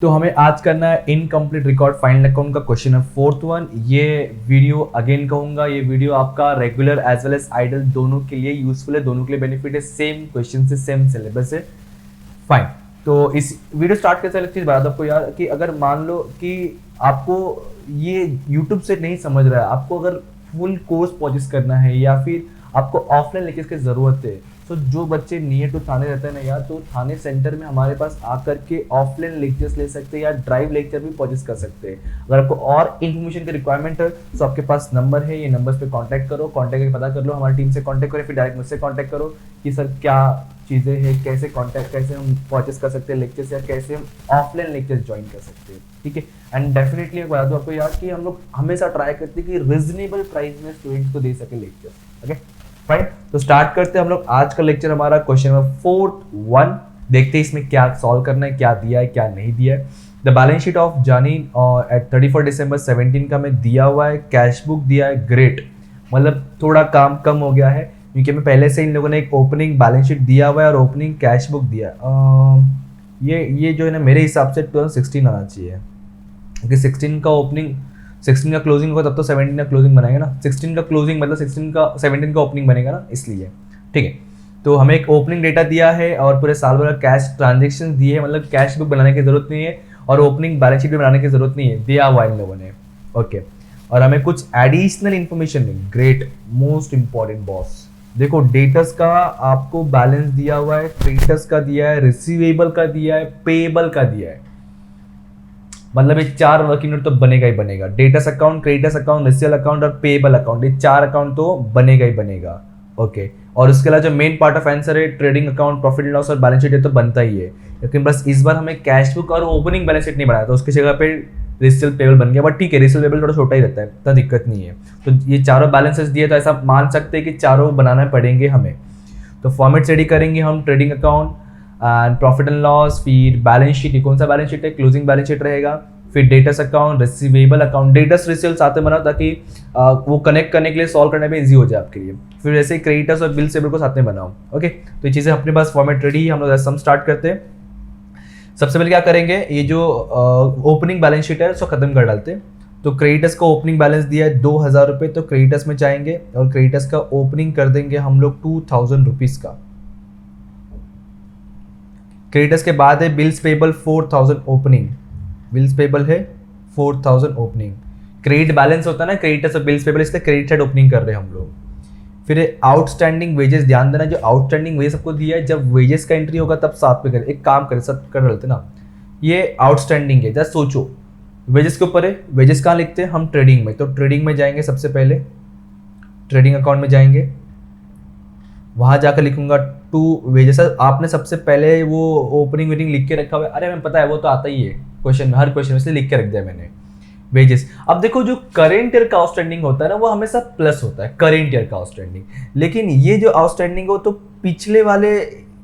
तो हमें आज करना है इनकम्प्लीट रिकॉर्ड फाइनल अकाउंट का क्वेश्चन है फोर्थ वन। ये वीडियो अगेन कहूंगा, ये वीडियो आपका regular as well as ideal दोनों के लिए यूजफुल है, दोनों के लिए बेनिफिट है, सेम क्वेश्चन से सेम सिलेबस है। फाइन, तो इस वीडियो स्टार्ट करते एक चीज बता दो आपको यार कि अगर मान लो कि आपको ये यूट्यूब से नहीं समझ रहा है, आपको अगर फुल कोर्स परचेस करना है या फिर आपको ऑफलाइन लेक्चर्स की जरूरत है, तो जो बच्चे नियर टू थाने रहते हैं ना यार, तो थाने सेंटर में हमारे पास आकर के ऑफलाइन लेक्चर्स ले सकते हैं या ड्राइव लेक्चर भी परचेस कर सकते हैं। अगर आपको और इन्फॉर्मेशन की रिक्वायरमेंट है तो आपके पास नंबर है, ये नंबर्स पे कांटेक्ट करो, कांटेक्ट करके पता कर लो, हमारी टीम से कांटेक्ट करो, फिर डायरेक्ट मुझसे कांटेक्ट करो कि सर क्या चीज़ें हैं, कैसे कांटेक्ट, कैसे हम परचेस कर सकते हैं लेक्चर्स या कैसे हम ऑफलाइन लेक्चर्स ज्वाइन कर सकते हैं। ठीक है, एंड डेफिनेटली बता दूं आपको यार कि हम लोग हमेशा ट्राई करते हैं कि रिजनेबल प्राइस में स्टूडेंट्स को दे सके लेक्चर। ओके फाइन, तो स्टार्ट करते हैं हम लोग आज का लेक्चर। हमारा क्वेश्चन नंबर फोर्थ वन, देखते हैं इसमें क्या सॉल्व करना है, क्या दिया है क्या नहीं दिया है। द बैलेंस शीट ऑफ जानी एट 31 दिसंबर 17 का में दिया हुआ है, कैश बुक दिया है, ग्रेट, मतलब थोड़ा काम कम हो गया है क्योंकि मैं पहले से इन लोगों ने एक ओपनिंग बैलेंस शीट दिया हुआ है और ओपनिंग कैश बुक दिया ये जो है ना मेरे हिसाब से 2016 आना चाहिए क्योंकि 16 का ओपनिंग 16 का क्लोजिंग होगा तब तो 17 का क्लोजिंग बनाएगा ना, 16 का क्लोजिंग मतलब 16 का 17 का ओपनिंग बनेगा ना, इसलिए। ठीक है, तो हमें एक ओपनिंग डेटा दिया है और पूरे साल भर कैश ट्रांजेक्शन दिए है, मतलब कैश बुक बनाने की जरूरत नहीं है और ओपनिंग बैलेंस शीट भी बनाने की जरूरत नहीं है, दिया हुआ इन लोगों ने। ओके, और हमें कुछ एडिशनल इंफॉर्मेशन है, ग्रेट, मोस्ट इंपॉर्टेंट बॉस। देखो डेटर्स का आपको बैलेंस दिया हुआ है, क्रेडिटर्स का दिया है, रिसीवेबल का दिया है, पेएबल का दिया है, मतलब ये 4 वर्किंग नोट तो बनेगा ही बनेगा। Debtors account, creditors account, receivable account और पेएबल अकाउंट, ये 4 अकाउंट तो बनेगा ही बनेगा। ओके, और उसके अलावा जो मेन पार्ट ऑफ आंसर है trading account, profit and loss और बैलेंस शीट, ये तो बनता ही है, लेकिन बस इस बार हमें कैश बुक और ओपनिंग बैलेंस शीट नहीं बनाया, तो उसकी जगह पे रिसीवेबल पेएबल बन गया, बट ठीक है, रिसीवेबल पेएबल थोड़ा छोटा ही रहता है, इतना दिक्कत नहीं है। तो ये चारों बैलेंसेस दिए तो ऐसा मान सकते हैं कि चारों बनाना पड़ेंगे हमें। तो फॉर्मेट रेडी करेंगे हम, trading account and profit and loss, फिर बैलेंस शीट, कौन सा बैलेंस शीट है, क्लोजिंग बैलेंस शीट रहेगा, फिर debtors account, receivable account, debtors receivable साथ में बनाओ ताकि वो कनेक्ट करने के लिए, सॉल्व करने में इजी हो जाए आपके लिए। फिर ऐसे ही क्रेडिटर्स और बिल्स पेबल को साथ में बनाओ। ओके, तो ये चीज़ें अपने पास फॉर्मेट रेडी है, हम लोग सम स्टार्ट करते हैं। सबसे पहले क्या करेंगे, ये जो ओपनिंग बैलेंस शीट है उसको खत्म कर डालते हैं। तो क्रेडिटर्स का ओपनिंग बैलेंस दिया है 2000 रुपये, तो क्रेडिटर्स में जाएंगे और क्रेडिटर्स का ओपनिंग कर देंगे हम लोग 2000 रुपीज़ का। क्रेडिटर्स के बाद है bills payable 4000 opening, bills payable है 4000 ओपनिंग। क्रेडिट बैलेंस होता है ना क्रेडिटर्स और बिल्स पेबल, इसलिए क्रेडिट साइड ओपनिंग कर रहे हैं हम लोग। फिर आउटस्टैंडिंग वेजेस, ध्यान देना जो आउटस्टैंडिंग वेजेस आपको दिया है, जब वेजेस का एंट्री होगा तब साथ में करें, एक काम करें सब कर लेते ना, ये आउटस्टैंडिंग है, जस्ट सोचो वेजेस के ऊपर है, वेजेस कहाँ लिखते हैं हम, ट्रेडिंग में, तो ट्रेडिंग में जाएंगे, सबसे पहले ट्रेडिंग अकाउंट में जाएंगे, वहां जाकर लिखूंगा टू वेजेस। आपने सबसे पहले वो ओपनिंग मीटिंग लिख के रखा हुआ है, अरे मैं पता है वो तो आता ही है क्वेश्चन में, हर क्वेश्चन में, इसलिए लिख के रख दिया मैंने वेजेस। अब देखो जो करेंट ईयर का आउटस्टैंडिंग होता है ना वो हमेशा प्लस होता है, करेंट ईयर का आउटस्टैंडिंग, लेकिन ये जो आउटस्टैंडिंग हो तो पिछले वाले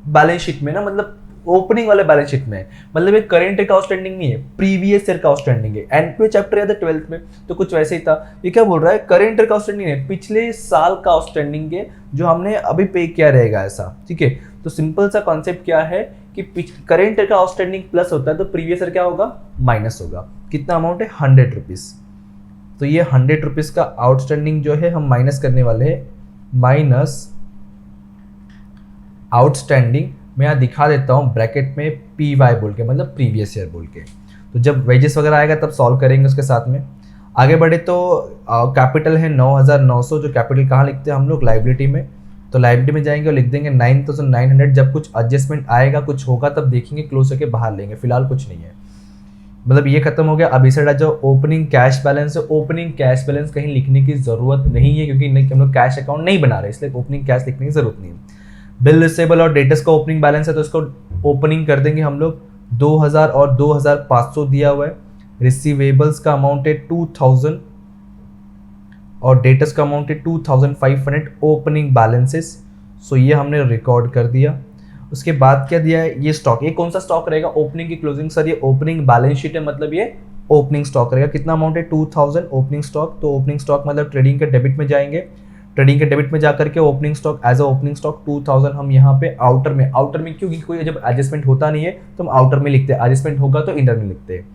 बैलेंस शीट में ना, मतलब ओपनिंग वाले बैलेंस शीट में, मतलब ये करेंट ईयर का आउटस्टैंडिंग नहीं है, प्रीवियस ईयर का आउटस्टैंडिंग है। एनपीओ चैप्टर याद है 12th में, तो कुछ वैसे ही था। ये क्या बोल रहा है, करेंट ईयर का आउटस्टैंडिंग है, पिछले साल का आउटस्टैंडिंग है जो हमने अभी पे किया रहेगा, ऐसा। ठीक है, तो सिंपल सा कॉन्सेप्ट क्या है कि करेंट ईयर का आउटस्टैंडिंग प्लस होता है तो प्रीवियस ईयर क्या होगा, माइनस होगा। कितना अमाउंट है, 100 रुपीज़, तो ये 100 रुपीज़ का आउटस्टैंडिंग जो है हम माइनस करने वाले हैं, माइनस आउटस्टैंडिंग, मैं यहाँ दिखा देता हूँ ब्रैकेट में पी वाई बोल के, मतलब प्रीवियस ईयर बोल के। तो जब वेजेस वगैरह आएगा तब सॉल्व करेंगे उसके साथ में। आगे बढ़े तो कैपिटल है 9900, जो कैपिटल कहाँ लिखते हैं हम लोग, लाइबिलिटी में, तो लाइबिलिटी में जाएंगे और लिख देंगे 9900। जब कुछ एडजस्टमेंट आएगा, कुछ होगा तब देखेंगे, क्लोज करके बाहर लेंगे, फिलहाल कुछ नहीं है, मतलब ये खत्म हो गया। अब इस साइड जो ओपनिंग कैश बैलेंस है, ओपनिंग कैश बैलेंस कहीं लिखने की जरूरत नहीं है क्योंकि हम लोग कैश अकाउंट नहीं बना रहे, इसलिए ओपनिंग कैश लिखने की जरूरत नहीं है। बिल रिसीवेबल और डेटर्स का ओपनिंग बैलेंस है तो इसको ओपनिंग कर देंगे हम लोग, 2000 और 2500 दिया हुआ है। रिसीवेबल्स का अमाउंट है 2000 और डेटर्स का अमाउंट है 2500 ओपनिंग बैलेंसेस। सो ये हमने रिकॉर्ड कर दिया। उसके बाद क्या दिया है, ये स्टॉक, ये कौन सा स्टॉक रहेगा, ओपनिंग की क्लोजिंग, सर ये ओपनिंग बैलेंस शीट है, मतलब ये ओपनिंग स्टॉक रहेगा। कितना अमाउंट है, 2000 ओपनिंग स्टॉक, तो ओपनिंग स्टॉक मतलब ट्रेडिंग के डेबिट में जाएंगे, ट्रेडिंग के डेबिट में जाकर के opening stock as a opening stock 2000 हम यहाँ पे आउटर में क्योंकि कोई जब एडजस्टमेंट होता नहीं है तो हम आउटर में लिखते हैं, एडजस्टमेंट होगा तो इनर में लिखते हैं।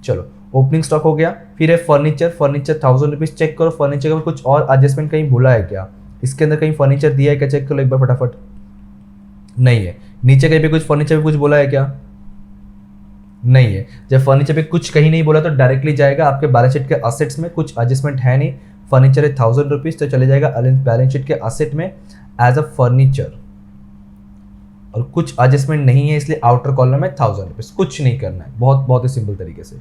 चलो ओपनिंग स्टॉक हो गया। फिर है फर्नीचर 1000 रुपीज। चेक करो फर्नीचर का कुछ और एडजस्टमेंट कहीं भूला है क्या, इसके अंदर कहीं फर्नीचर दिया है क्या, चेक करो एक बार फटाफट। नहीं है। नीचे कहीं पे कुछ फर्नीचर पे कुछ बोला है क्या, नहीं है। जब फर्नीचर पे कुछ कहीं नहीं बोला तो डायरेक्टली जाएगा आपके बैलेंस शीट के असेट्स में, कुछ एडजस्टमेंट है नहीं। फर्नीचर है 1000 रुपीज तो चले जाएगा बैलेंस शीट के असेट में एज अ फर्नीचर, और कुछ एडजस्टमेंट नहीं है इसलिए आउटर कॉलम में 1000 रुपीज, कुछ नहीं करना है, बहुत बहुत ही सिंपल तरीके से।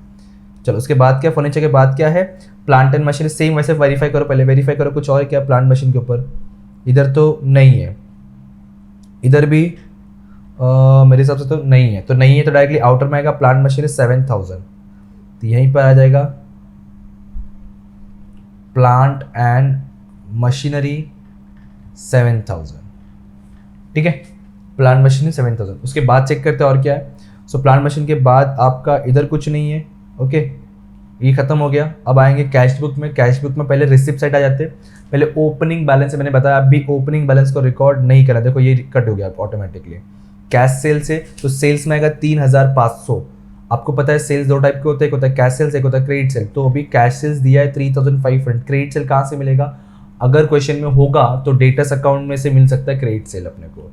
चलो उसके बाद क्या, फर्नीचर के बाद क्या है, प्लांट एंड मशीन। सेम वैसे वेरीफाई करो, पहले वेरीफाई करो कुछ और क्या प्लांट मशीन के ऊपर, इधर तो नहीं है, इधर भी मेरे हिसाब से तो नहीं है, तो नहीं है तो डायरेक्टली आउटर में आएगा। प्लांट मशीन 7000 तो यहीं पर आ जाएगा प्लांट एंड मशीनरी 7000, ठीक है, प्लांट मशीनरी 7000। उसके बाद चेक करते हैं और क्या है। सो प्लांट मशीन के बाद आपका इधर कुछ नहीं है, ओके, ये खत्म हो गया। अब आएंगे कैश बुक में। कैश बुक में पहले रिसिप्ट साइड आ जाते हैं, पहले ओपनिंग बैलेंस है, मैंने बताया अभी ओपनिंग बैलेंस को रिकॉर्ड नहीं करा, देखो ये कट हो गया ऑटोमेटिकली। कैश सेल से तो सेल्स में आएगा 3500। आपको पता है सेल्स दो टाइप के होते हैं, एक होता है कैश सेल्स, एक होता है क्रेडिट सेल। तो अभी कैश सेल्स दिया है 3500, क्रेडिट सेल कहाँ से मिलेगा, अगर क्वेश्चन में होगा तो डेटर्स अकाउंट में से मिल सकता है क्रेडिट सेल अपने को।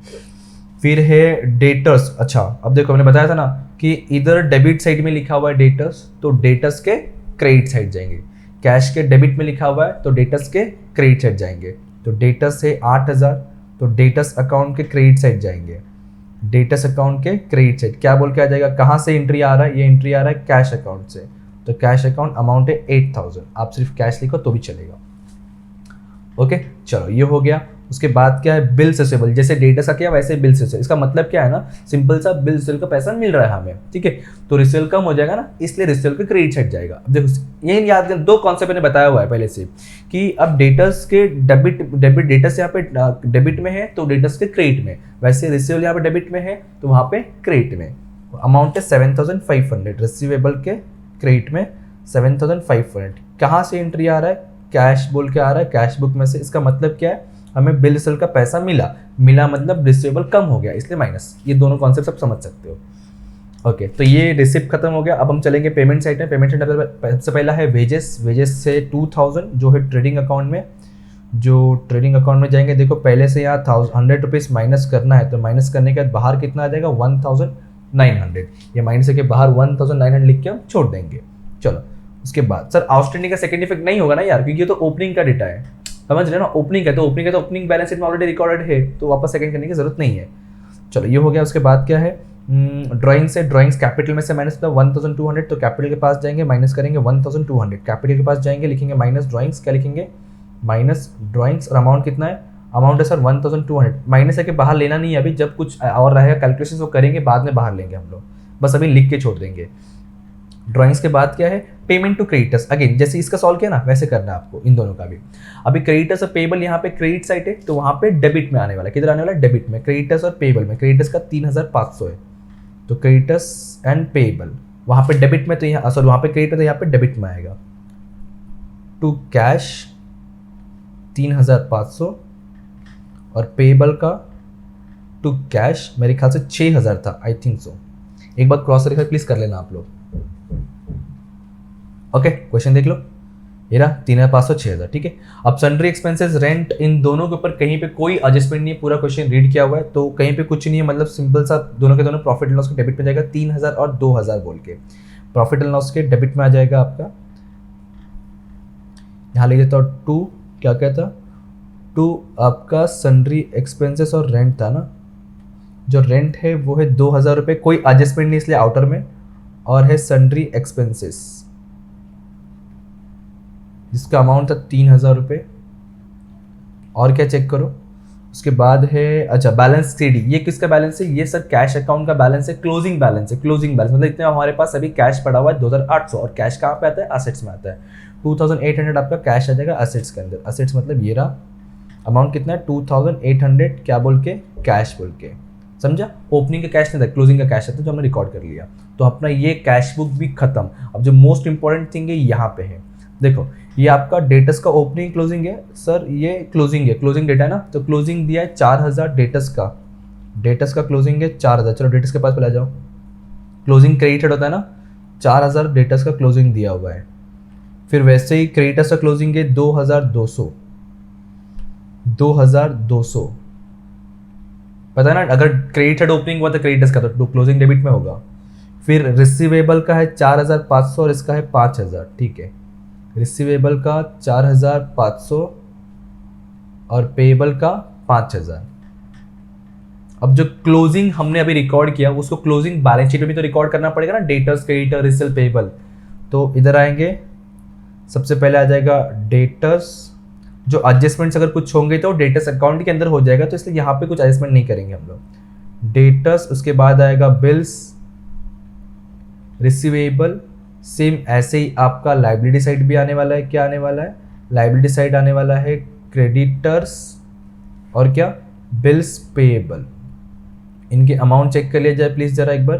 फिर है डेटर्स। अच्छा अब देखो मैंने बताया था ना कि इधर डेबिट साइड में लिखा हुआ है डेटर्स, तो डेटर्स के क्रेडिट साइड जाएंगे। कैश के डेबिट में लिखा हुआ है तो डेटर्स के क्रेडिट साइड जाएंगे। तो डेटर्स से 8000 तो डेटर्स अकाउंट के क्रेडिट साइड जाएंगे। डेटर्स अकाउंट के क्रेडिट साइड क्या बोल के आ जाएगा, कहाँ से एंट्री आ रहा है, ये एंट्री आ रहा है कैश अकाउंट से, तो कैश अकाउंट अमाउंट है 8000, आप सिर्फ कैश लिखो तो भी चलेगा। ओके चलो ये हो गया। उसके बाद क्या है, बिल्स रिसीवेबल। जैसे डेटर्स का क्या वैसे बिल्स रिसीवेबल, इसका मतलब क्या है ना, सिंपल सा बिल रिसीवेबल का पैसा मिल रहा है हमें, ठीक है, तो रिसीवेबल कम हो जाएगा ना, इसलिए रिसीवेबल का क्रेडिट साइड जाएगा। अब देखो ये याद कर, दो कॉन्सेप्ट मैंने बताया हुआ है पहले से कि अब डेटर्स के डेबिट डेटर्स यहाँ पे डेबिट में है तो डेटर्स के क्रेडिट में, वैसे रिसीवेबल यहाँ पे डेबिट में है तो वहाँ पे क्रेडिट में। अमाउंट है 7500, रिसीवेबल के क्रेडिट में 7500। कहाँ से एंट्री आ रहा है, कैश बोल के आ रहा है कैश बुक में से। इसका मतलब क्या है, हमें बिल रिसीवेबल का पैसा मिला मतलब रिसीवेबल कम हो गया इसलिए माइनस। ये दोनों कॉन्सेप्ट आप समझ सकते हो। ओके तो ये रिसिप्ट खत्म हो गया। अब हम चलेंगे पेमेंट साइड में। पेमेंट साइड में सबसे पहला है वेजेस। वेजेस से 2000 जो है ट्रेडिंग अकाउंट में, जो ट्रेडिंग अकाउंट में जाएंगे। देखो पहले से यहाँ 100 रुपीज़ माइनस करना है, तो माइनस करने के बाद बाहर कितना आ जाएगा 1900। ये माइनस के बाहर 1900 लिख के हम छोड़ देंगे। चलो उसके बाद सर आउटस्टैंडिंग का सेकंड इफेक्ट नहीं होगा ना यार, क्योंकि ये तो ओपनिंग का डेटा है, समझ रहे हो ना, ओपनिंग है तो ओपनिंग बैलेंस शीट में ऑलरेडी रिकॉर्डेड है, तो वापस सेकंड करने की जरूरत नहीं है। चलो ये हो गया। उसके बाद क्या है, ड्राइंग से, ड्राइंग्स कैपिटल में से माइनस 1200, तो कैपिटल के पास जाएंगे माइनस करेंगे 1200। कैपिटल के पास जाएंगे लिखेंगे माइनस ड्राइंग्स, क्या लिखेंगे माइनस ड्राइंग्स, और अमाउंट कितना है, अमाउंट है सर 1200। माइनस है कि बाहर लेना नहीं है अभी, जब कुछ और रहेगा कैलकुलेशन वो करेंगे बाद में बाहर लेंगे हम लोग, बस अभी लिख के छोड़ देंगे। ड्राइंग्स के बाद क्या है, पेमेंट टू क्रेडिटर्स। अगेन जैसे इसका सॉल्व किया ना वैसे करना है आपको इन दोनों का भी। अभी क्रेडिटर्स और पेबल, यहाँ पे क्रेडिट साइड है तो वहाँ पे डेबिट में आने वाला है, किधर आने वाला है डेबिट में। क्रेडिटर्स और पेबल में क्रेडिटर्स का 3500 है, तो क्रेडिटर्स एंड पेबल वहाँ पे डेबिट में, तो यहाँ सॉरी वहाँ पे क्रेडिट है तो यहाँ पे डेबिट में आएगा। टू कैश 3500 और पेबल का टू कैश मेरे ख्याल से 6000 था, आई थिंक सो। एक बार क्रॉस वेरीफाई प्लीज कर लेना आप लोग। ओके क्वेश्चन देख लो, ये रहा 3500 6000, ठीक है। अब सन्ड्री एक्सपेंसेस, रेंट, इन दोनों के ऊपर कहीं पे कोई एडजस्टमेंट नहीं है, पूरा क्वेश्चन रीड किया हुआ है तो कहीं पे कुछ नहीं है, मतलब सिंपल सा दोनों के दोनों प्रॉफिट एंड लॉस के डेबिट में जाएगा। 3000 और 2000 बोल के प्रॉफिट एंड लॉस के डेबिट में आ जाएगा आपका। यहाँ ले लेता हूँ 2, क्या कहता 2 आपका सन्ड्री एक्सपेंसेस और रेंट था ना, जो रेंट है वो है 2000 रुपये, कोई एडजस्टमेंट नहीं इसलिए आउटर में, और है सन्ड्री एक्सपेंसेस जिसका अमाउंट था 3000 रुपये। और क्या चेक करो, उसके बाद है अच्छा बैलेंस सीडी। ये किसका बैलेंस है, ये सर कैश अकाउंट का बैलेंस है, क्लोजिंग बैलेंस है। क्लोजिंग बैलेंस मतलब इतना हमारे पास अभी कैश पड़ा हुआ है 2800, और कैश कहाँ पे आता है, असेट्स में आता है। 2800 आपका कैश आ जाएगा असेट्स के अंदर। असेट्स मतलब ये रहा, अमाउंट कितना है 2800, क्या बोल के कैश बोल के, समझा। ओपनिंग का कैश नहीं था, क्लोजिंग का कैश था जो हमने रिकॉर्ड कर लिया, तो अपना ये कैश बुक भी खत्म। अब जो मोस्ट इंपॉर्टेंट थिंग है यहाँ पे है, देखो ये आपका डेटस का ओपनिंग क्लोजिंग है सर, ये क्लोजिंग है, क्लोजिंग डेटा है ना, तो क्लोजिंग दिया है 4000 डेटस का क्लोजिंग है 4000। चलो डेटस के पास पहले आ जाओ, क्लोजिंग क्रेडिटेड होता है ना, 4000 डेटस का क्लोजिंग दिया हुआ है। फिर वैसे ही क्रेडिटर्स का क्लोजिंग है 2200, पता है ना, अगर क्रेडिटेड ओपनिंग हुआ तो क्रेडिटर्स का तो क्लोजिंग डेबिट में होगा। फिर रिसीवेबल का है 4500 और इसका है 5000, ठीक है, रिसीवेबल का 4500 और पेएबल का 5000। अब जो क्लोजिंग हमने अभी रिकॉर्ड किया उसको क्लोजिंग बैलेंस शीट में भी तो रिकॉर्ड करना पड़ेगा ना, डेटर्स, क्रेडिटर, रिसील, पेएबल। तो इधर आएंगे, सबसे पहले आ जाएगा डेटर्स, जो एडजस्टमेंट्स अगर कुछ होंगे तो डेटर्स अकाउंट के अंदर हो जाएगा, तो इसलिए यहाँ पे कुछ एडजस्टमेंट नहीं करेंगे हम लोग। डेटर्स, उसके बाद आएगा बिल्स, रिसीवेबल, सेम ऐसे ही आपका लाइबिलिटी साइड भी आने वाला है। क्या आने वाला है? लाइबिलिटी साइड आने वाला है क्रेडिटर्स और क्या, बिल्स पेएबल। इनके अमाउंट चेक कर लिया जाए प्लीज जरा एक बार।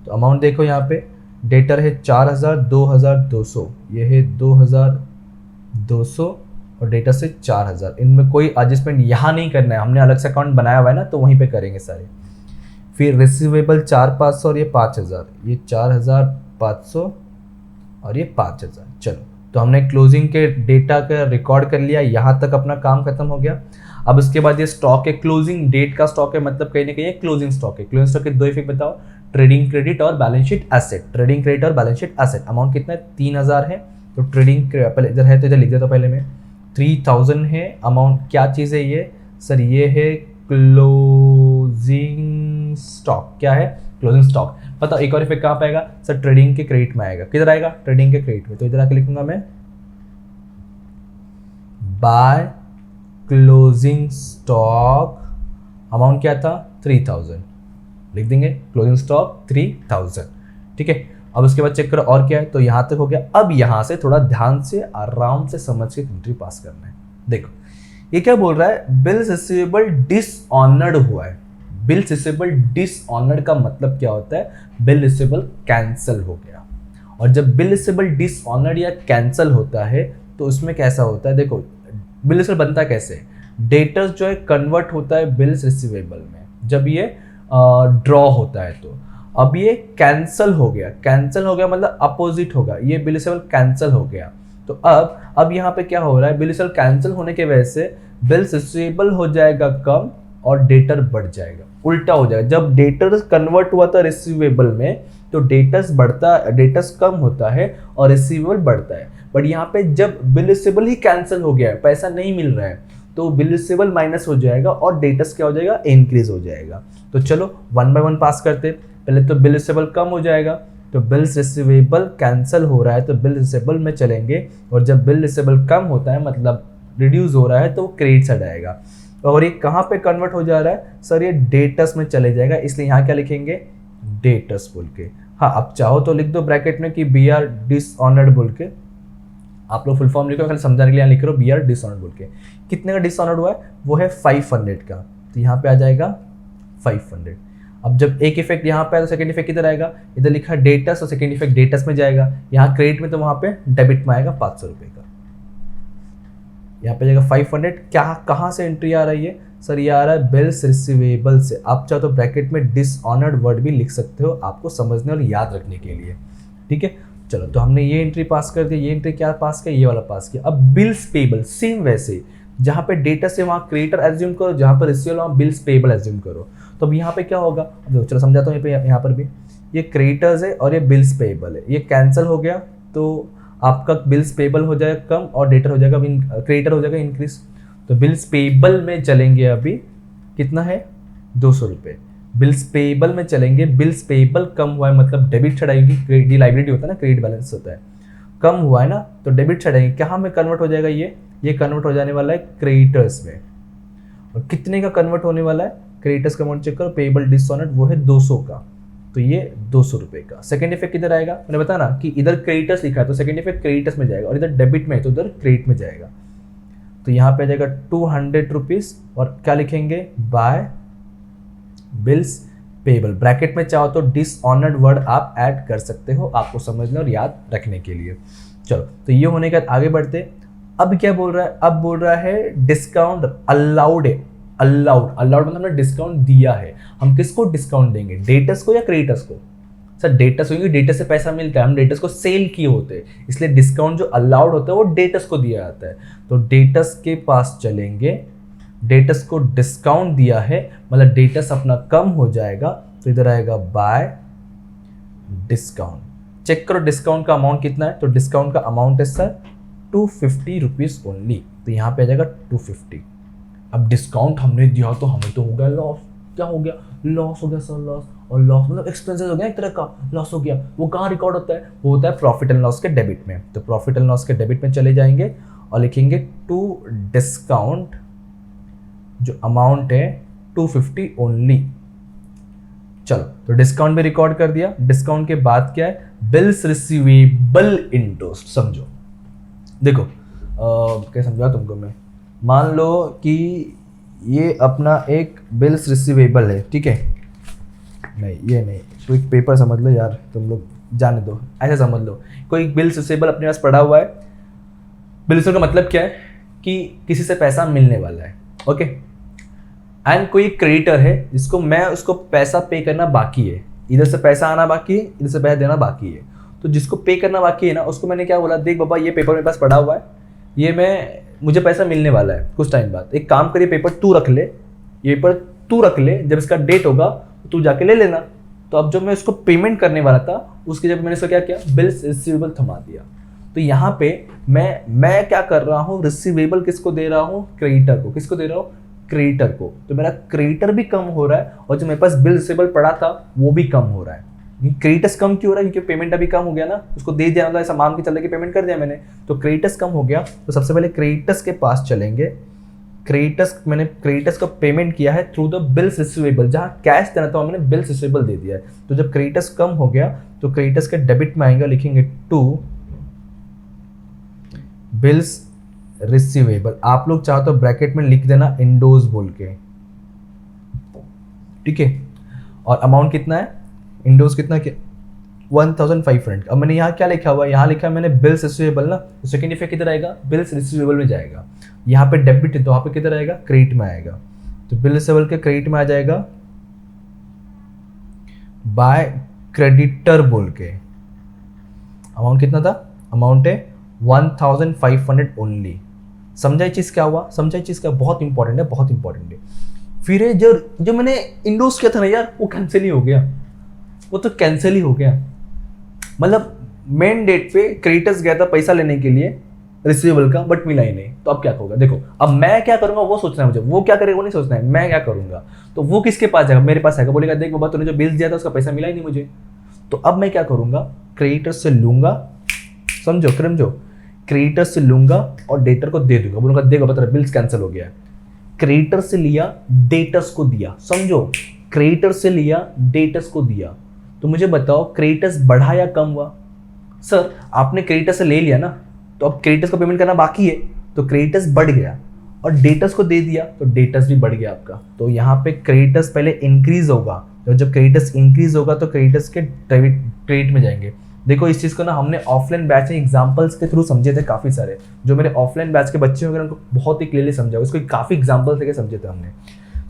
तो अमाउंट देखो यहाँ पे, डेटर है 4000, 2200, ये है 2200 और डेटर से 4000। इनमें कोई एडजस्टमेंट यहाँ नहीं करना है, हमने अलग से अकाउंट बनाया हुआ है ना, तो वहीं पे करेंगे सारे। फिर रिसीवेबल 4500 और ये 5000, ये 4500 और ये 5000। चलो, तो हमने क्लोजिंग के डेटा का रिकॉर्ड कर लिया, यहाँ तक अपना काम खत्म हो गया। अब उसके बाद ये स्टॉक है, क्लोजिंग डेट का स्टॉक है, मतलब कहीं ना कहीं क्लोजिंग स्टॉक है। क्लोजिंग स्टॉक के दो इफेक्ट बताओ, ट्रेडिंग क्रेडिट और balance sheet asset. Trading credit और बैलेंस शीट एसेट अमाउंट कितना है? 3000 है। तो ट्रेडिंग पहले इधर है तो इधर लिख देता पहले में, 3000 है अमाउंट। क्या चीज़ है ये सर? ये है क्लोजिंग स्टॉक। क्या है? Closing stock. पता एक और इफेक्ट कहाँ पे आएगा सर? ट्रेडिंग के क्रेडिट में आएगा। किधर आएगा? ट्रेडिंग के क्रेडिट में। तो इधर आके लिखूंगा मैं बाय क्लोजिंग स्टॉक, अमाउंट क्या था? 3000 लिख देंगे, क्लोजिंग स्टॉक 3000, ठीक है। अब उसके बाद चेक करो और क्या है, तो यहाँ तक हो गया। अब यहाँ से थोड़ा ध्यान से आराम से समझ के एंट्री पास करना है। देखो ये क्या बोल रहा है, बिल्स रिसीवेबल डिसऑनर्ड हुआ है। बिल्स रिसीवेबल डिसऑनर्ड का मतलब क्या होता है? बिल रिसीवेबल कैंसिल हो गया। और जब बिल रिसीवेबल डिसऑनर्ड या कैंसिल होता है तो उसमें कैसा होता है? देखो बिल रिसीवेबल बनता कैसे? डेटर्स जो है कन्वर्ट होता है बिल्स रिसीवेबल में जब ये ड्रॉ होता है। तो अब ये कैंसिल हो गया, कैंसिल हो गया मतलब अपोजिट होगा, ये बिल रिसीवेबल कैंसिल हो गया। तो अब यहाँ पे क्या हो रहा है? बिल रिसीवेबल कैंसिल होने की वजह से बिल्स रिसीवेबल हो जाएगा कम और डेटर बढ़ जाएगा, उल्टा हो जाएगा। जब डेटर्स कन्वर्ट हुआ था रिसीवेबल में तो डेटर्स कम होता है और रिसीवेबल बढ़ता है। बट यहाँ पे जब बिल रिसीवेबल ही कैंसिल हो गया है, पैसा नहीं मिल रहा है, तो बिल रिसीवेबल माइनस हो जाएगा और डेटर्स क्या हो जाएगा? इंक्रीज हो जाएगा। तो चलो 1 बाय 1 पास करते। पहले तो बिल रिसीवेबल कम हो जाएगा, तो बिल्स रिसीवेबल कैंसिल हो रहा है तो बिल रिसीवेबल में चलेंगे, और जब बिल रिसीवेबल कम होता है मतलब रिड्यूस हो रहा है तो क्रेडिट साइड आएगा। और ये कहाँ पे कन्वर्ट हो जा रहा है सर? ये डेटर्स में चले जाएगा, इसलिए यहाँ क्या लिखेंगे? डेटर्स बोल के। हाँ, अब चाहो तो लिख दो ब्रैकेट में कि बी आर डिसऑनर्ड बोल के। आप लोग फुल फॉर्म लिखो, खाली समझाने के लिए लिख रहे हो बी आर डिसऑनर्ड बोल के। कितने का डिसऑनर्ड हुआ है? वो है 500 का, तो यहाँ पे आ जाएगा 500। अब जब एक इफेक्ट यहाँ पे आया तो सेकंड इफेक्ट किधर आएगा? इधर लिखा है डेटर्स और सेकंड इफेक्ट डेटर्स में जाएगा। यहाँ क्रेडिट में तो वहाँ पे डेबिट में आएगा 500 रुपये का। यहाँ पे जाएगा 500। क्या कहाँ से एंट्री आ रही है सर? ये आ रहा है बिल्स रिसीवेबल से। आप चाहो तो ब्रैकेट में डिसऑनर्ड वर्ड भी लिख सकते हो, आपको समझने और याद रखने के लिए, ठीक है। चलो, तो हमने ये एंट्री पास कर दी। ये एंट्री क्या पास किया? ये वाला पास किया। अब बिल्स पेबल सेम वैसे, जहाँ पे डेटा से वहाँ क्रेडिटर एज्यूम करो, जहाँ पर रिसीवेबल वहाँ बिल्स पेबल एज्यूम करो। तो अब यहाँ पे क्या होगा? अब चलो समझाता हूँ। यहाँ पर भी ये क्रेडिटर्स है और ये बिल्स पेबल है। ये कैंसिल हो गया तो आपका बिल्स पेबल हो जाएगा कम और डेटर हो जाएगा, क्रेडिटर हो जाएगा इंक्रीज। तो बिल्स पेबल में चलेंगे, अभी कितना है? 200 रुपये। बिल्स पेबल में चलेंगे। बिल्स पेबल कम हुआ है मतलब डेबिट साइड आएगी, क्रेडिट लाइबिलिटी होता है ना, क्रेडिट बैलेंस होता है, कम हुआ है ना, तो डेबिट साइड आएगी। कहाँ में कन्वर्ट हो जाएगा? ये कन्वर्ट हो जाने वाला है क्रेडिटर्स में। और कितने का कन्वर्ट होने वाला है? क्रेडिटर्स का अमाउंट चेक करो, पेबल डिसऑनर्ड, वो है 200 का, तो ये 200 रुपये का। सेकंड इफेक्ट किधर आएगा? मैंने बताया ना कि इधर क्रेडिटर्स लिखा है तो सेकंड इफेक्ट क्रेडिटर्स में जाएगा, और इधर डेबिट में है तो उधर क्रेडिट में जाएगा। तो यहाँ पे आ जाएगा 200 रुपीज़। और क्या लिखेंगे? Bye bills payable. ब्रैकेट में चाहो तो डिसऑनर्ड वर्ड आप ऐड कर सकते हो आपको समझने और याद रखने के लिए। चलो तो ये होने के बाद आगे बढ़ते। अब क्या बोल रहा है, अब बोल रहा है डिस्काउंट अलाउड है। अलाउड, अलाउड मतलब हमने डिस्काउंट दिया है। हम किसको डिस्काउंट देंगे, डेटर्स को या क्रेडिटर्स को? सर डेटर्स होंगे, डेटर्स से पैसा मिलता है, हम डेटर्स को सेल किए होते हैं, इसलिए डिस्काउंट जो अलाउड होता है वो डेटर्स को दिया जाता है। तो डेटर्स के पास चलेंगे, डेटर्स को डिस्काउंट दिया है मतलब डेटर्स अपना कम हो जाएगा, तो इधर आएगा बाय डिस्काउंट। चेक करो डिस्काउंट का अमाउंट कितना है, तो डिस्काउंट का अमाउंट है सर 250 रुपीज ओनली, तो यहाँ पे आ जाएगा 250। अब डिस्काउंट हमने दिया तो हमें तो हो गया लॉस। क्या हो गया, लॉस हो गया सर, लॉस। और लॉस मतलब एक्सपेंसेस हो गया, एक तरह का लॉस हो गया। वो कहाँ रिकॉर्ड होता है, वो होता है प्रॉफिट एंड लॉस के डेबिट में। तो प्रॉफिट एंड लॉस के डेबिट में चले जाएंगे और लिखेंगे टू डिस्काउंट, जो अमाउंट है 250 ओनली। चलो तो डिस्काउंट भी रिकॉर्ड कर दिया। डिस्काउंट के बाद क्या है, बिल्स रिसीवेबल इंटरेस्ट। समझो, देखो क्या समझा तुमको मैं, मान लो कि ये अपना एक बिल्स रिसीवेबल है, ठीक है, नहीं ये नहीं, कोई पेपर समझ लो यार, तुम लोग जाने दो, ऐसे समझ लो कोई बिल्स रिसीवेबल अपने पास पड़ा हुआ है। बिल्स का मतलब क्या है कि किसी से पैसा मिलने वाला है, ओके। एंड कोई क्रेडिटर है जिसको मैं उसको पैसा पे करना बाकी है, इधर से पैसा आना बाकी है, इधर से पैसा देना बाकी है। तो जिसको पे करना बाकी है ना, उसको मैंने क्या बोला, देख बाबा ये पेपर मेरे पास पड़ा हुआ है, ये मुझे पैसा मिलने वाला है कुछ टाइम बाद, एक काम करिए पेपर तू रख ले, ये पेपर तू रख ले, जब इसका डेट होगा तू जाके ले लेना। तो अब जो मैं उसको पेमेंट करने वाला था उसके जब मैंने इसको क्या किया, बिल्स रिसीवेबल थमा दिया। तो यहाँ पे मैं क्या कर रहा हूँ, रिसीवेबल किसको दे रहा हूँ, क्रेडिटर को। किसको दे रहा हूँ, क्रेडिटर को। तो मेरा क्रेडिटर भी कम हो रहा है और जो मेरे पास बिल रिसीवेबल पड़ा था वो भी कम हो रहा है। क्रेडिटर्स कम क्यों हो रहा है, क्योंकि पेमेंट अभी कम हो गया ना, उसको दे दिया, मतलब ऐसा मान के चल रहा है कि पेमेंट कर दिया मैंने, तो क्रेडिटर्स कम हो गया। तो सबसे पहले क्रेडिटर्स के पास चलेंगे। क्रेडिटर्स, मैंने क्रेडिटर्स को पेमेंट किया है थ्रू द बिल्स रिसीवेबल, जहां कैश देना था मैंने बिल्स रिसीवेबल दे दिया है। तो जब क्रेडिटर्स कम हो गया तो क्रेडिटर्स के डेबिट में आएंगे, लिखेंगे टू बिल्स रिसीवेबल। आप लोग चाहो तो ब्रैकेट में लिख देना इंडोज बोल के, ठीक है। और अमाउंट कितना है, इंडोज कितना, 1500। अब मैंने यहाँ क्या लिखा हुआ है, यहाँ लिखा है मैंने बिल्स रिसीवेबल ना, तो सेकेंड इफेक्ट किधर आएगा, बिल्स रिसीवेबल में जाएगा। यहाँ पे डेबिट है तो वहाँ पे किधर आएगा, क्रेडिट में आएगा। तो बिल रिसीवेबल के क्रेडिट में आ जाएगा बाय क्रेडिटर बोल के। अमाउंट कितना था, अमाउंट है 1500 ओनली। समझा ये चीज़ क्या हुआ, समझा ये चीज़ क्या, बहुत इंपॉर्टेंट है, बहुत इंपॉर्टेंट है। फिर जो मैंने इंडोज किया था ना यार, वो कैंसिल ही हो गया, वो तो कैंसिल ही हो गया। मतलब मेन डेट पे क्रेडिटर्स गया था पैसा लेने के लिए रिसीवेबल का, बट मिला ही नहीं। तो अब क्या होगा, देखो अब मैं क्या करूंगा वो सोचना है मुझे, वो क्या करेगा वो नहीं सोचना है, मैं क्या करूंगा। तो वो किसके पास जाएगा, मेरे पास आएगा, बोलेगा देख बाबा तूने जो बिल्स दिया था उसका पैसा मिला ही नहीं मुझे। तो अब मैं क्या करूंगा, क्रेडिटर्स से लूंगा, समझो क्रेडिटर से लूंगा और डेटर को दे दूंगा, बोलूंगा देख बाबा तेरा बिल्स कैंसिल हो गया। क्रेडिटर से लिया, डेटर्स को दिया, समझो क्रेडिटर से लिया, डेटर्स को दिया। तो मुझे बताओ क्रेडिटर्स बढ़ा या कम हुआ, सर आपने क्रेडिटर से ले लिया ना, तो अब क्रेडिटर्स को पेमेंट करना बाकी है, तो क्रेडिटर्स बढ़ गया, और डेटर्स को दे दिया तो डेटर्स भी बढ़ गया आपका। तो यहाँ पे क्रेडिटर्स पहले इंक्रीज होगा, तो जब क्रेडिटर्स इंक्रीज होगा तो क्रेडिटर्स के क्रेडिट में जाएंगे। देखो इस चीज़ को ना हमने ऑफलाइन बैच में एग्जाम्पल्स के थ्रू समझे थे काफ़ी सारे, जो मेरे ऑफलाइन बैच के बच्चे होंगे उनको बहुत ही क्लियरली समझा, उसको काफ़ी एग्जाम्पल्स लेके समझे थे हमने।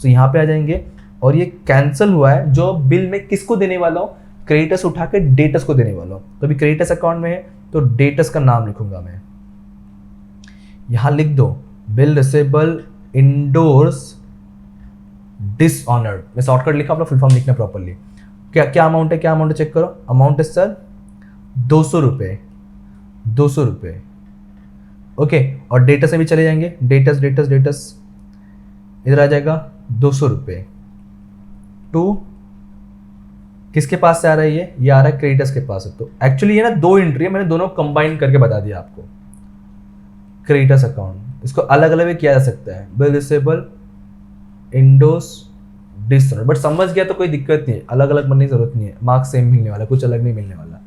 तो यहाँ पे आ जाएंगे और ये कैंसिल हुआ है, जो बिल में किसको देने वाला हूँ, क्रेडिटर्स उठा के डेटर्स को देने वाला हूँ। तो अभी क्रेडिटर्स अकाउंट में है तो डेटर्स का नाम लिखूंगा मैं, यहाँ लिख दो बिल रिसीवेबल इंडोर्स डिसऑनर्ड। मैं शॉर्टकट लिखा, अपना फुल फॉर्म लिखना प्रॉपरली। क्या अमाउंट है, क्या अमाउंट है चेक करो, अमाउंट है सर 200 रुपये, 200 रुपये, ओके। और डेटा से भी चले जाएंगे, डेटस इधर आ जाएगा 200 रुपये। टू किसके पास से आ रहा है, ये आ रहा है क्रेडिटर्स के पास है। तो एक्चुअली ये ना दो एंट्री है, मैंने दोनों कंबाइन करके बता दिया आपको। क्रेडिटर्स अकाउंट, इसको अलग अलग भी किया जा सकता है, बिल रिसीवेबल इंडोस डिसऑनर्ड, बट समझ गया तो कोई दिक्कत नहीं है, अलग अलग बनने की जरूरत नहीं है, मार्क्स सेम मिलने वाला, कुछ अलग नहीं मिलने वाला,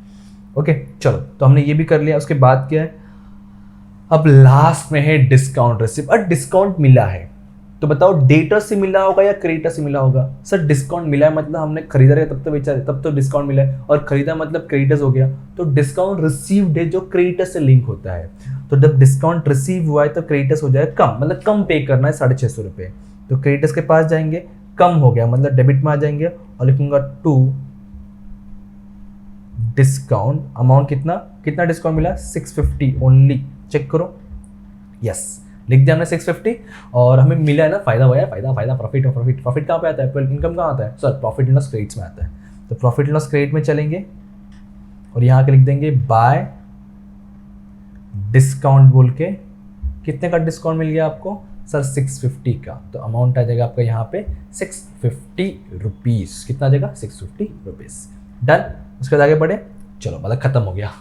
ओके। चलो तो हमने ये भी कर लिया। उसके बाद क्या है, अब लास्ट में है डिस्काउंट रिसीव। और डिस्काउंट मिला है, तो बताओ डेटर से मिला होगा या क्रेडिटर से मिला होगा? सर डिस्काउंट मिला है मतलब हमने खरीदा है तब तो बेचा है, तब तो डिस्काउंट मिला है, और खरीदा मतलब क्रेडिटर्स हो गया, तो डिस्काउंट रिसीव्ड है जो क्रेडिटर से लिंक होता है। तो जब डिस्काउंट रिसीव हुआ है तो क्रेडिटर्स हो जाएगा कम, मतलब कम पे करना है 650 रुपये, तो क्रेडिटर्स के पास जाएंगे, कम हो गया मतलब डेबिट में आ जाएंगे और लिखूंगा टू डिस्काउंट अमाउंट, कितना कितना डिस्काउंट मिला 650 ओनली, चेक करो, यस लिख दिया हमने 650, और हमें मिला है ना फायदा हुआ है, फायदा फायदा प्रॉफिट और प्रॉफिट, प्रॉफिट कहाँ पे आता है, इनकम कहाँ आता है sir, profit and loss credits में आता है। तो प्रॉफिट एंड लॉस क्रेडिट में चलेंगे और यहाँ के लिख देंगे बाय डिस्काउंट बोल के, कितने का डिस्काउंट मिल गया आपको सर 650 का, तो अमाउंट आ जाएगा आपका यहाँ पे 650 रुपीज़, कितना आ जाएगा 650 रुपीज़, डन। उसके बाद आगे बढ़े, चलो मतलब खत्म हो गया,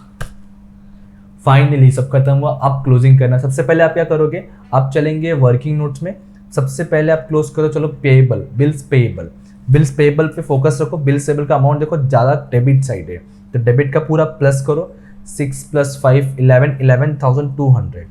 फाइनली सब खत्म हुआ। अब क्लोजिंग करना, सबसे पहले आप क्या करोगे, आप चलेंगे वर्किंग नोट्स में, सबसे पहले आप क्लोज करो, चलो payable, bills payable, bills payable पे फोकस रखो, बिल्स पेएबल का अमाउंट देखो ज़्यादा डेबिट साइड है, तो डेबिट का पूरा प्लस करो, 6 + 5 11 11,200,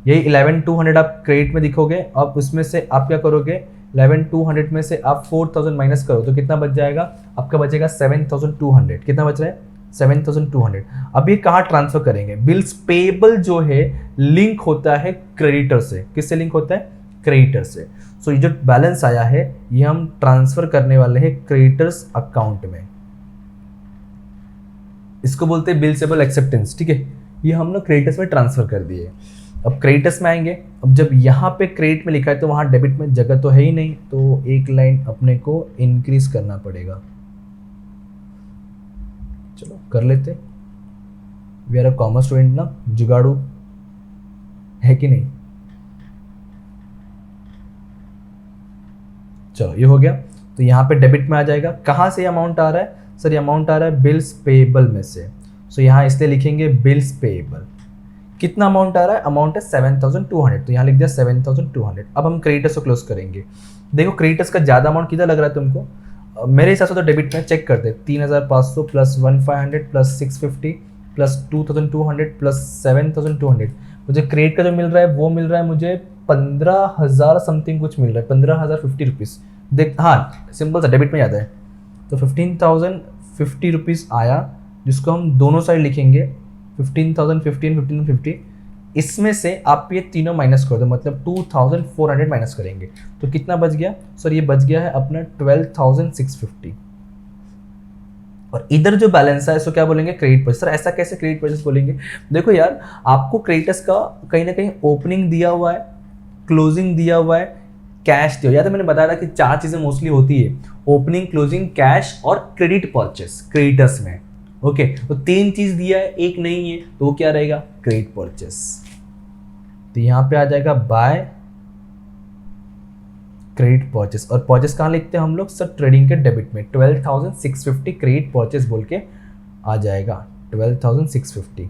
यही 11,200 आप क्रेडिट में दिखोगे। अब उसमें से आप क्या करोगे, 11,200 में से आप 4,000 माइनस करो तो कितना बच जाएगा आपका, बचेगा 7,200, कितना बच रहा है 7,200। अब ये कहाँ ट्रांसफर करेंगे, बिल्स पेएबल जो है लिंक होता है क्रेडिटर से, किससे लिंक होता है क्रेडिटर से। सो ये जो बैलेंस आया है ये हम ट्रांसफर करने वाले हैं क्रेडिटर्स अकाउंट में, इसको बोलते हैं बिल्स पेएबल एक्सेप्टेंस, ठीक है, ये हम लोग क्रेडिटर्स में ट्रांसफर कर दिए। अब क्रेडिटर्स में आएंगे, अब जब यहाँ पे क्रेडिट में लिखा है तो वहाँ डेबिट में जगह तो है ही नहीं, तो एक लाइन अपने को इंक्रीज करना पड़ेगा, चलो कर लेते, we are a commerce student ना, जुगाड़ू है कि नहीं। चलो ये हो गया, तो यहाँ पे डेबिट में आ जाएगा, कहाँ से अमाउंट आ रहा है सर, ये अमाउंट आ रहा है बिल्स पेएबल में से, सो यहाँ इसलिए लिखेंगे बिल्स पेएबल, कितना अमाउंट आ रहा है, अमाउंट है 7,200, तो यहाँ लिख दिया 7,200। अब हम क्रेडिटर्स को क्लोज करेंगे, देखो क्रेडिटर्स का ज़्यादा अमाउंट कितना लग रहा है तुमको, मेरे हिसाब से तो डेबिट में चेक करते 3,500 + 1,500 + 650 + 2,200 + 7,200, मुझे क्रेडिट का जो मिल रहा है वो मिल रहा है मुझे 15,000 समथिंग कुछ मिल रहा है, 15,050 रुपीज़, देख हाँ सिंपल सा डेबिट में जाता है, तो 15,050 रुपीज़ आया, जिसको हम दोनों साइड लिखेंगे 15,015 15,050, इसमें से आप ये तीनों माइनस कर दो, मतलब 2,400 माइनस करेंगे तो कितना बच गया सर, ये बच गया है अपना 12,650, और इधर जो बैलेंस है इसको क्या बोलेंगे क्रेडिट परचेस। सर ऐसा कैसे क्रेडिट परचेस बोलेंगे, देखो यार आपको क्रेडिटर्स का कहीं ना कहीं ओपनिंग दिया हुआ है, क्लोजिंग दिया हुआ है, कैश दिया, या तो मैंने बताया था कि 4 चीज़ें मोस्टली होती है, ओपनिंग, क्लोजिंग, कैश और क्रेडिट परचेस क्रेडिटर्स में, ओके तो 3 चीज़ दिया है, एक नहीं है, तो वो क्या रहेगा क्रेडिट परचेस। तो यहाँ पे आ जाएगा बाय क्रेडिट परचेस, और परचेस कहाँ लिखते हैं हम लोग सर, ट्रेडिंग के डेबिट में 12,650 क्रेडिट परचेस बोल के आ जाएगा, 12,650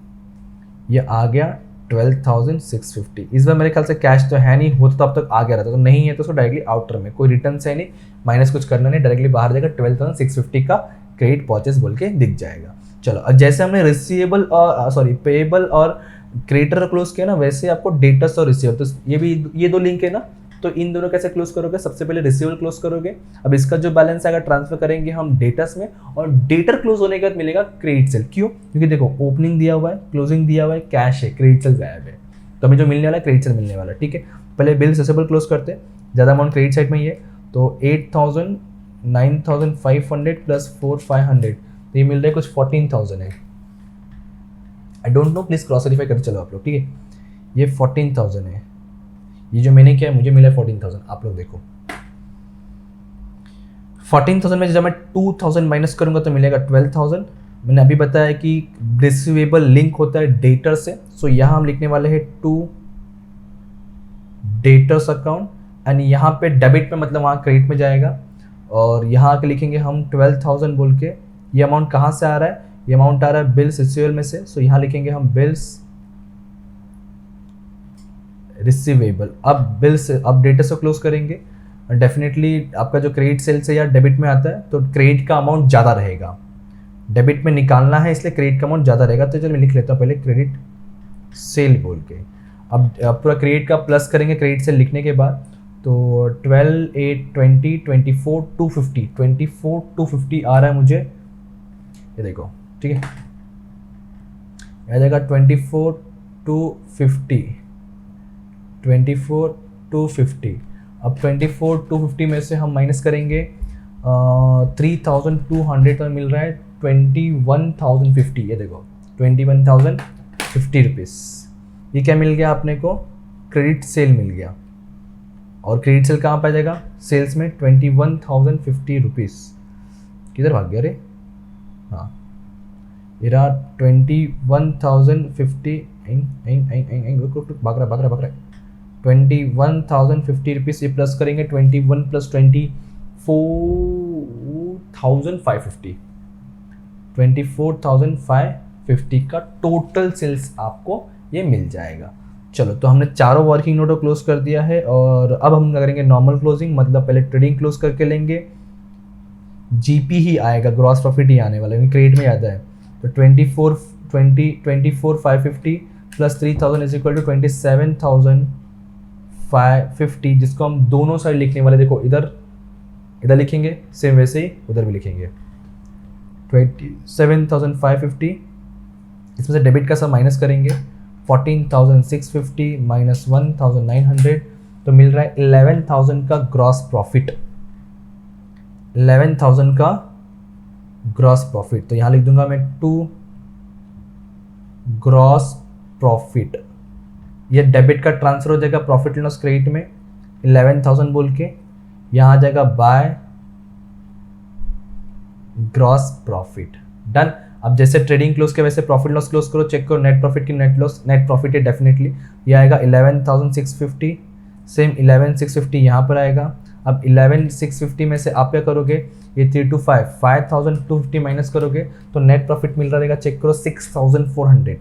ये आ गया 12,650। इस बार मेरे ख्याल से कैश तो है नहीं, होता तो अब तक आ गया रहता, तो नहीं है तो उसको डायरेक्टली आउटर में, कोई रिटर्न से नहीं, माइनस कुछ करना नहीं, डायरेक्टली बाहर जाएगा 12,650 का क्रेडिट परचेस बोल के दिख जाएगा। चलो अब जैसे हमने रिसीवेबल और पेएबल और क्रेडिटर क्लोज किया ना, वैसे आपको डेटर्स और रिसीवेबल, तो ये 2 लिंक है ना, तो इन दोनों कैसे क्लोज करोगे, सबसे पहले रिसीवेबल क्लोज करोगे, अब इसका जो बैलेंस आएगा ट्रांसफर करेंगे हम डेटर्स में, और डेटर क्लोज होने के बाद मिलेगा क्रेडिट सेल, क्यों, क्योंकि देखो ओपनिंग दिया हुआ है, क्लोजिंग दिया हुआ है, कैश है, क्रेडिट सेल गायब है, तो हमें जो मिलने वाला है क्रेडिट सेल मिलने वाला है, ठीक है। पहले बिल रिसीवेबल क्लोज करते हैं, ज़्यादा अमाउंट क्रेडिट साइड में ही है, तो 8,000 9,500 + 4,500, तो ये मिल रहा है कुछ 14,000 है, I don't know, please cross verify करते चलो आप लोग, ठीक है, ये 14,000 है, ये जो मैंने किया है मुझे मिला है 14,000, आप लोग देखो 14,000 में जब मैं 2,000 माइनस करूंगा तो मिलेगा 12,000। मैंने अभी बताया कि रिसीवेबल लिंक होता है डेटर से, सो यहाँ हम लिखने वाले हैं टू डेटर्स अकाउंट, एंड यहाँ पे डेबिट में मतलब वहाँ क्रेडिट में जाएगा, और यहाँ के लिखेंगे हम 12,000 बोल के, ये अमाउंट कहाँ से आ रहा है, ये अमाउंट आ रहा है बिल्स रिसीवेबल में से, सो यहाँ लिखेंगे हम बिल्स रिसीवेबल। अब डेटर से क्लोज करेंगे, डेफिनेटली आपका जो क्रेडिट सेल से या डेबिट में आता है तो क्रेडिट का अमाउंट ज़्यादा रहेगा, डेबिट में निकालना है इसलिए क्रेडिट का अमाउंट ज़्यादा रहेगा, तो चलो मैं लिख लेता हूँ पहले क्रेडिट सेल बोल के। अब पूरा क्रेडिट का प्लस करेंगे क्रेडिट से लिखने के बाद, तो 12, 8, 20, 24, 250, 24, 250 आ रहा है मुझे, ये देखो ठीक है, आ जाएगा 24, 250, 24, 250। अब 24, 250 में से हम माइनस करेंगे 3200 तो मिल रहा है 21,050, ये देखो 21,050 रुपीज़। ये क्या मिल गया अपने को, क्रेडिट सेल मिल गया। और क्रेडिट सेल कहाँ पर आ जाएगा, सेल्स में 21,050 रुपीज़। किधर भाग गया रे, हाँ ये रहा 21,050, भाग रहा 21,050 रुपीज़। ये प्लस करेंगे 21 + 20 4,550, 24,550 का टोटल सेल्स आपको ये मिल जाएगा। चलो तो हमने चारों वर्किंग नोटों क्लोज कर दिया है, और अब हम करेंगे नॉर्मल क्लोजिंग, मतलब पहले ट्रेडिंग क्लोज करके लेंगे, जीपी ही आएगा, ग्रॉस प्रॉफिट ही आने वाला है, क्रेडिट में ज़्यादा है। तो 24,550 प्लस 3,000 इज इक्वल टू 27,550, जिसको हम दोनों साइड लिखने वाले, देखो इधर लिखेंगे सेम वैसे ही उधर भी लिखेंगे 27,550, इसमें से डेबिट का सब माइनस करेंगे 14,650 माइनस 1,900, तो मिल रहा है 11,000 का ग्रॉस प्रॉफिट, 11,000 का ग्रॉस प्रॉफिट। तो यहाँ लिख दूंगा मैं 2 ग्रॉस प्रॉफिट, ये डेबिट का ट्रांसफर हो जाएगा प्रॉफिट एंड लॉस क्रेडिट में 11,000 बोल के, यहाँ आ जाएगा बाय ग्रॉस प्रॉफिट। डन। अब जैसे ट्रेडिंग क्लोज के वैसे प्रॉफिट लॉस क्लोज करो, चेक करो नेट प्रॉफिट की नेट लॉस, नेट प्रॉफिट है डेफिनेटली, ये आएगा 11,650, सेम 11,650 यहाँ पर आएगा। अब 11,650 में से आप क्या करोगे, ये 325 5,250 माइनस करोगे तो नेट प्रॉफिट मिल रहा रहेगा, चेक करो 6,400,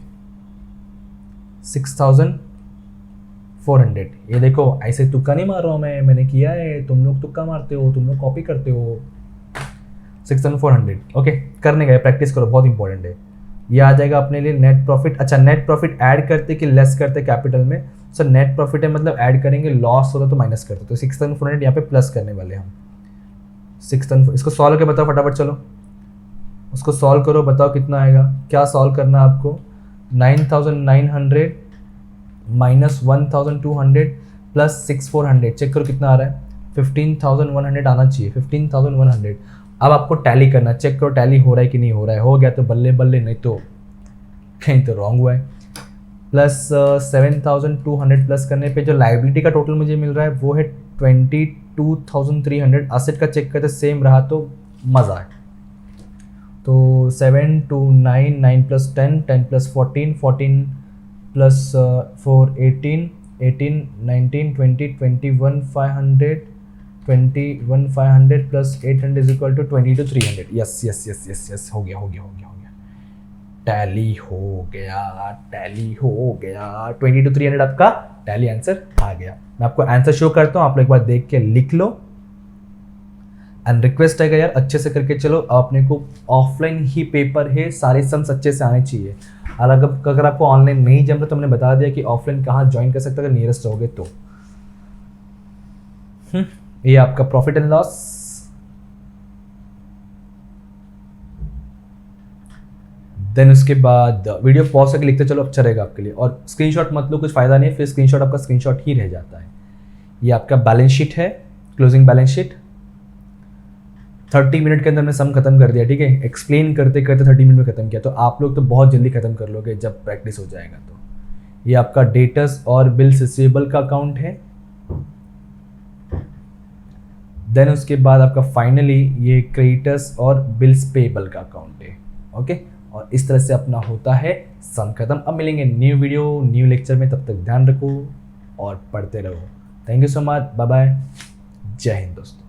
6,400। ये देखो ऐसे तुक्का नहीं मार रहा हूँ मैंने किया है, तुम लोग तुक्का मारते हो, तुम लोग कॉपी करते हो। 6,400 ओके, करने गए प्रैक्टिस करो, बहुत इंपॉर्टेंट है। ये आ जाएगा अपने लिए नेट प्रॉफिट। अच्छा नेट प्रॉफिट ऐड करते कि लेस करते कैपिटल में, सर नेट प्रॉफिट है मतलब ऐड करेंगे, लॉस होता तो माइनस करते, तो 6,400 यहाँ पे प्लस करने वाले हम 6,400। इसको सॉल्व करके बताओ फटाफट, चलो उसको सॉल्व करो, बताओ कितना आएगा, क्या सॉल्व करना है आपको। 9,900 माइनस 1,200 प्लस 6,400, चेक करो कितना आ रहा है, 15,100 आना चाहिए, 15,100। अब आपको टैली करना, चेक करो टैली हो रहा है कि नहीं हो रहा है, हो गया तो बल्ले बल्ले, नहीं तो कहीं तो रॉन्ग हुआ है। प्लस 7,200 प्लस करने पे जो लाइबिलिटी का टोटल मुझे मिल रहा है वो है 22,300। एसेट का चेक करते सेम रहा तो मज़ा है। तो 7 2 9 9 plus 10 10 plus 14 14 plus 4 18 18 19 20 21 500 21,500 plus 800 is equal to 22,300। Yes yes yes yes yes, हो गया टैली हो गया 22,300 आपका टैली आंसर आ गया। मैं आपको आंसर शो करता हूँ, आप लोग एक बार देख के लिख लो। एंड रिक्वेस्ट है यार अच्छे से करके चलो, अपने को ऑफलाइन ही पेपर है, सारे सम्स अच्छे से आने चाहिए। अगर आपको ऑनलाइन नहीं जम रहा तो मैंने बता दिया कि ऑफलाइन कहाँ ज्वाइन कर सकते हो अगर नियरेस्ट रहोगे तो। ये आपका प्रॉफिट एंड लॉस, देन उसके बाद वीडियो पॉज करके लिखते चलो, अच्छा रहेगा आपके लिए। और स्क्रीनशॉट मत लो, कुछ फायदा नहीं, फिर स्क्रीनशॉट आपका स्क्रीनशॉट ही रह जाता है। ये आपका बैलेंस शीट है, क्लोजिंग बैलेंस शीट। 30 मिनट के अंदर मैं सम खत्म कर दिया, ठीक है, एक्सप्लेन करते करते 30 मिनट में खत्म किया, तो आप लोग तो बहुत जल्दी खत्म कर लोगे जब प्रैक्टिस हो जाएगा तो। ये आपका डेटर्स और बिल्स रिसीवेबल का अकाउंट है। देन उसके बाद आपका फाइनली ये क्रेडिटर्स और बिल्स पेबल का अकाउंट है। ओके, और इस तरह से अपना होता है सम खत्म। अब मिलेंगे न्यू वीडियो न्यू लेक्चर में, तब तक ध्यान रखो और पढ़ते रहो। Thank you so much, bye bye, जय हिंद दोस्तों।